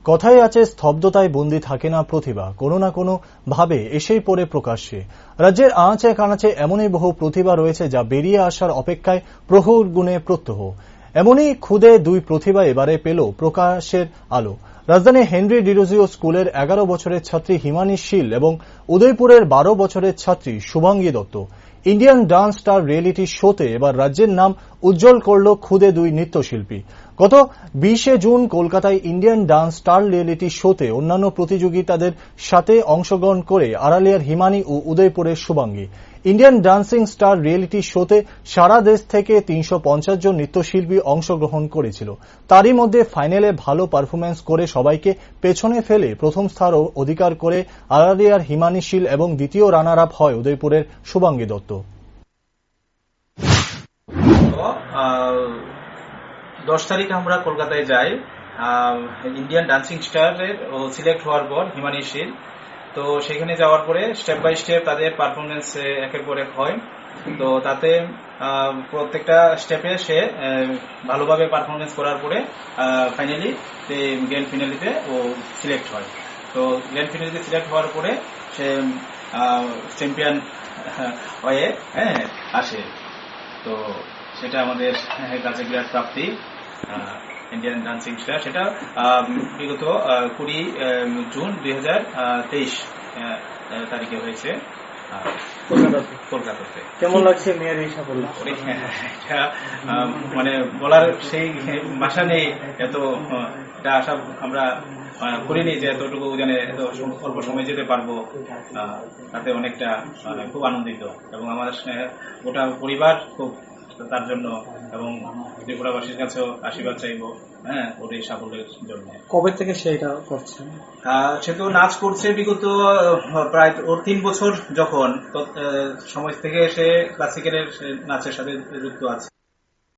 কথাই আছে, স্তব্ধতায় বন্দী থাকে না প্রতিভা, কোনো না কোনো ভাবে এসেই পড়ে প্রকাশ্যে। রাজ্যের আনাচে কানাচে এমনই বহু প্রতিভা রয়েছে যা বেরিয়ে আসার অপেক্ষায় প্রহর গুণে প্রত্যহ। এমনই খুদে দুই প্রতিভা এবারে পেল প্রকাশের আলো। রাজধানীর হেনরি ডিরোজিও স্কুলের 11 বছরের ছাত্রী হিমানী শীল এবং উদয়পুরের 12 বছরের ছাত্রী Shubhangi Dutta. Indian dance star reality শোতে এবার রাজ্যের নাম উজ্জ্বল করল খুদে দুই নৃত্যশিল্পী। গত 20 জুন কলকাতায় ইন্ডিয়ান ডান্স স্টার রিয়েলিটি শোতে অন্যান্য প্রতিযোগিতাদের সাথে অংশগ্রহণ করে আড়ালিয়ার হিমানী ও উদয়পুরের Shubhangi. Indian dancing star reality শোতে সারা দেশ থেকে 350 জন নৃত্যশিল্পী অংশগ্রহণ করেছিল। তারই মধ্যে ফাইনালে ভালো পারফরমেন্স করে সবাইকে পেছনে ফেলে প্রথম স্থান অধিকার করে আড়ালিয়ার হিমানী শীল এবং দ্বিতীয় রানার আপ হয় উদয়পুরের শুভাঙ্গী দত্ত। 10 তারিখ আমরা কলকাতায় যাই ইন্ডিয়ান ডান্সিং স্টারের সিলেক্ট হওয়ার পর হিমানী শীল। তো সেখানে যাওয়ার পরে স্টেপ বাই স্টেপ তাদের পারফরমেন্স একের পর এক হয়। তো তাতে প্রত্যেকটা স্টেপে সে ভালোভাবে পারফরমেন্স করার পরে ফাইনালি গ্র্যান্ড ফিনালিতে ও সিলেক্ট হয়। তো গ্র্যান্ড ফিনালিতে সিলেক্ট হওয়ার পরে সে চ্যাম্পিয়ন হয়ে আসে। তো সেটা আমাদের কাছে বিরাট প্রাপ্তি। ইন্ডিয়ান ডান্সিং স্টার সেটা বিগত 20 জুন 2023 তারিখে হয়েছে কলকাতাতে। কেমন লাগছে মেয়ের এই সাফল্য? মানে বলার সেই ভাষা নেই। এত এটা আশা আমরা করিনি যে এতটুকু জানে এত অল্প সময় যেতে পারবো। তাতে অনেকটা খুব আনন্দিত এবং আমাদের গোটা পরিবার খুব তার জন্য এবং ত্রিপুরাবাসীর কাছেও আশীর্বাদ চাইবো ওর এই সাফল্যের জন্য। কবে থেকে সেটা করছে? সে তো নাচ করছে বিগত প্রায় ওর 3 বছর যখন সময় থেকে সে ক্লাসিক্যালের নাচের সাথে যুক্ত আছে।